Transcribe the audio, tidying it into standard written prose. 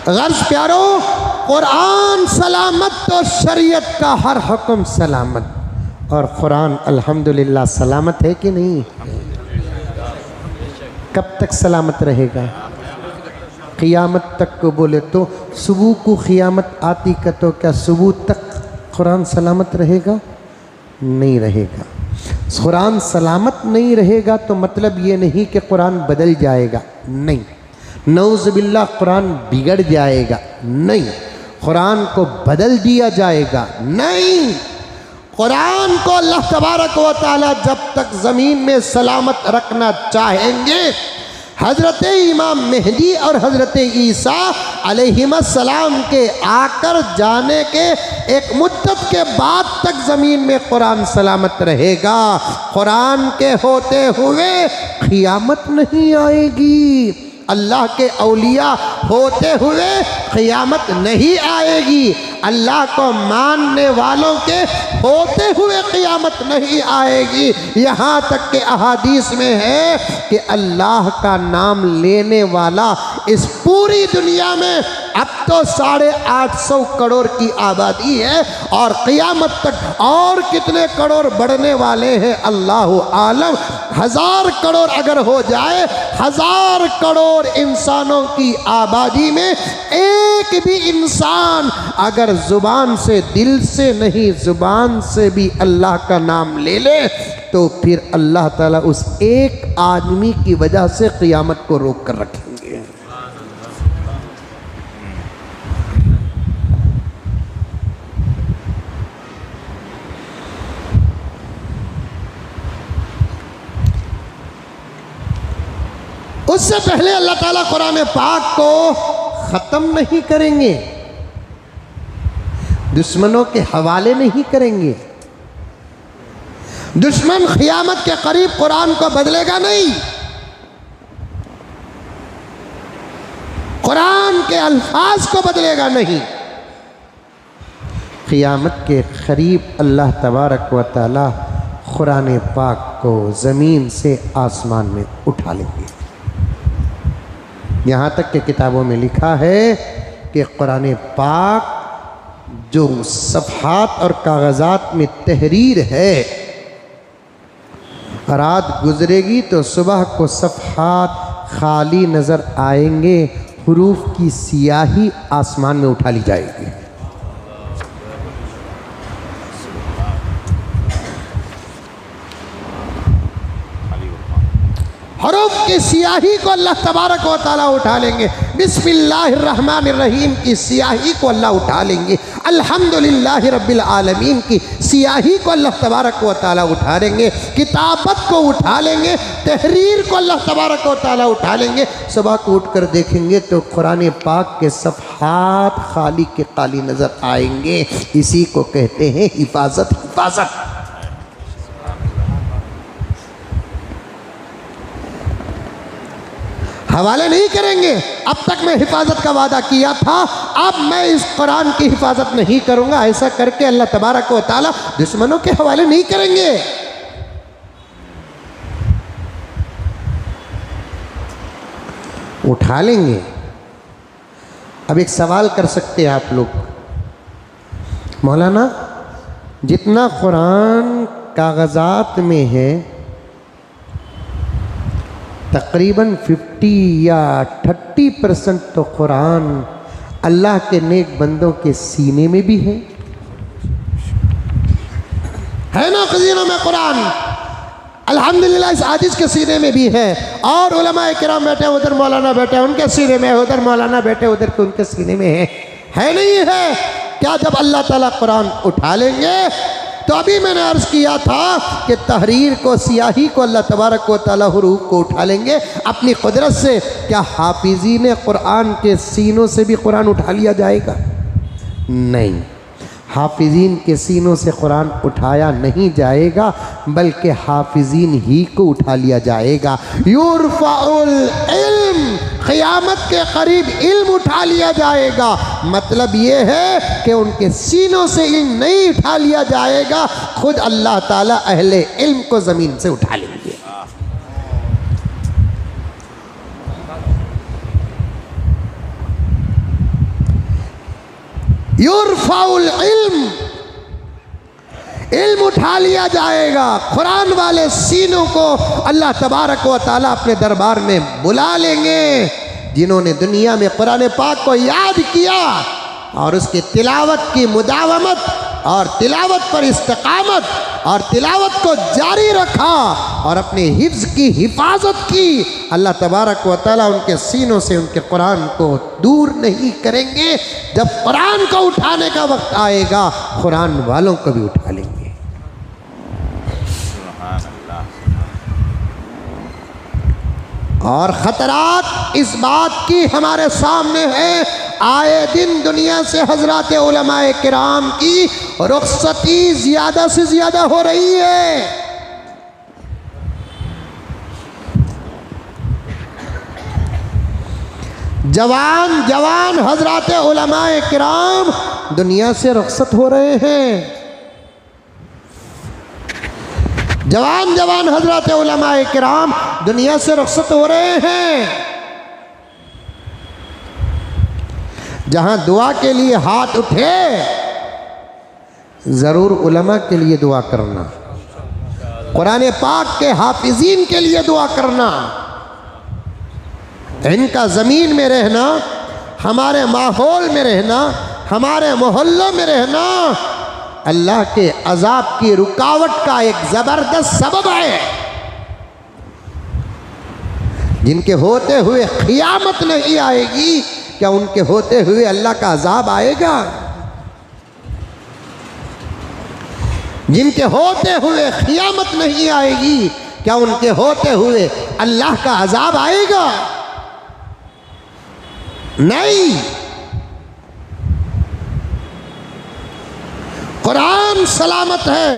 गर्ज प्यारो, कुरान सलामत तो शरीयत का हर हुक्म सलामत। और कुरान अल्हम्दुलिल्लाह सलामत है कि नहीं? कब तक सलामत रहेगा? क़ियामत तक को बोले तो सुबह को क़ियामत आती का तो क्या सुबह तक कुरान सलामत रहेगा? नहीं रहेगा। कुरान सलामत नहीं रहेगा तो मतलब ये नहीं कि कुरान बदल जाएगा, नहीं। नऊज़ुबिल्लाह कुरान बिगड़ जाएगा, नहीं। कुरान को बदल दिया जाएगा, नहीं। कुरान को अल्लाह तबारक व तआला जब तक ज़मीन में सलामत रखना चाहेंगे, हज़रत इमाम मेहदी और हज़रत ईसा अलैहिस्सलाम के आकर जाने के एक मुद्दत के बाद तक ज़मीन में कुरान सलामत रहेगा। कुरान के होते हुए क़ियामत नहीं आएगी। अल्लाह के औलिया होते हुए क़ियामत नहीं आएगी। अल्लाह को मानने वालों के होते हुए क़ियामत नहीं आएगी। यहाँ तक के अहादीस में है कि अल्लाह का नाम लेने वाला इस पूरी दुनिया में अब तो 850 करोड़ की आबादी है और क़ियामत तक और कितने करोड़ बढ़ने वाले हैं अल्लाह आलम। 1000 करोड़ अगर हो जाए, 1000 करोड़ इंसानों की आबादी में एक भी इंसान अगर ज़ुबान से, दिल से नहीं ज़ुबान से भी अल्लाह का नाम ले ले तो फिर अल्लाह ताला उस एक आदमी की वजह से क़ियामत को रोक कर रखेंगे। उससे पहले अल्लाह ताला कुरान पाक को ख़त्म नहीं करेंगे, दुश्मनों के हवाले नहीं करेंगे। दुश्मन क़ियामत के करीब कुरान को बदलेगा नहीं। कुरान के अल्फाज को बदलेगा नहीं। क़ियामत के करीब अल्लाह तबारक व तआला कुरान पाक को ज़मीन से आसमान में उठा लेंगे। यहाँ तक कि किताबों में लिखा है कि कुरान पाक जो सफ़हात और कागज़ात में तहरीर है, रात गुजरेगी तो सुबह को सफ़हात खाली नज़र आएंगे, हुरूफ की सियाही आसमान में उठा ली जाएगी। हरूफ की सियाही को अल्लाह तबारक व तआला उठा लेंगे। बिस्मिल्लाहिर्रहमानिर्रहीम की सियाही को अल्लाह उठा लेंगे। अल्हम्दुलिल्लाहि रब्बिल आलमीन की सियाही को अल्लाह तबारक व तआला उठा लेंगे। किताबत को उठा लेंगे। तहरीर को अल्लाह तबारक व तआला उठा लेंगे। सुबह को उठ कर देखेंगे तो कुरान पाक के सफ़हात खाली के खाली नज़र आएंगे। इसी को कहते हैं हिफाजत। हिफाजत हवाले नहीं करेंगे। अब तक मैं हिफाजत का वादा किया था, अब मैं इस कुरान की हिफाजत नहीं करूंगा। ऐसा करके अल्लाह तबारक व तआला दुश्मनों के हवाले नहीं करेंगे। उठा लेंगे। अब एक सवाल कर सकते हैं आप लोग, मौलाना जितना कुरान कागजात में है तकरीबन 50 या 30% तो कुरान अल्लाह के नेक बंदों के सीने में भी है ना? खजीनों में कुरान अल्हम्दुलिल्लाह इस आजिज़ के सीने में भी है। और उलमाए किराम बैठे उधर, मौलाना बैठे उनके सीने में, उधर मौलाना बैठे उधर के उनके सीने में है नहीं है? क्या जब अल्लाह ताला कुरान उठा लेंगे तो अभी मैंने अर्ज़ किया था कि तहरीर को, सियाही को अल्लाह तबारक व तआला हुरूफ को उठा लेंगे अपनी कुदरत से। क्या हाफिज़ीन कुरान के सीनों से भी कुरान उठा लिया जाएगा? नहीं, हाफिज़ीन के सीनों से कुरान उठाया नहीं जाएगा, बल्कि हाफिज़ीन ही को उठा लिया जाएगा। युरफ़उल इल्म, क़ियामत के करीब इल्म उठा लिया जाएगा। मतलब ये है कि उनके सीनों से इल्म नहीं उठा लिया जाएगा, खुद अल्लाह ताला अहले इल्म को ज़मीन से उठा लेंगे। युरफाउल इल्म, इल्म उठा लिया जाएगा। कुरान वाले सीनों को अल्लाह तबारक व तआला अपने दरबार में बुला लेंगे, जिन्होंने दुनिया में कुरान पाक को याद किया और उसकी तिलावत की मुदावमत और तिलावत पर इस्तकामत और तिलावत को जारी रखा और अपने हिफ्ज़ की हिफाजत की। अल्लाह तबारक व तआला उनके सीनों से उनके कुरान को दूर नहीं करेंगे। जब कुरान को उठाने का वक्त आएगा, कुरान वालों को भी उठा लेंगे। और ख़तरात इस बात की हमारे सामने है, आए दिन दुनिया से हज़रात उलमाए किराम की रुख़्सती ज़्यादा से ज़्यादा हो रही है। जवान जवान हज़रात उलमाए किराम दुनिया से रुख़्सत हो रहे हैं। जवान जवान हज़रत उलमाए किराम दुनिया से रुख़्सत हो रहे हैं। जहां दुआ के लिए हाथ उठे, ज़रूर उलमा के लिए दुआ करना, कुरान पाक के हाफिज़ीन के लिए दुआ करना। इनका ज़मीन में रहना, हमारे माहौल में रहना, हमारे मोहल्लों में रहना अल्लाह के अजाब की रुकावट का एक ज़बरदस्त सबब है। जिनके होते हुए क़ियामत नहीं आएगी, क्या उनके होते हुए अल्लाह का अजाब आएगा? जिनके होते हुए क़ियामत नहीं आएगी, क्या उनके होते हुए अल्लाह का अजाब आएगा? नहीं। कुरान सलामत है।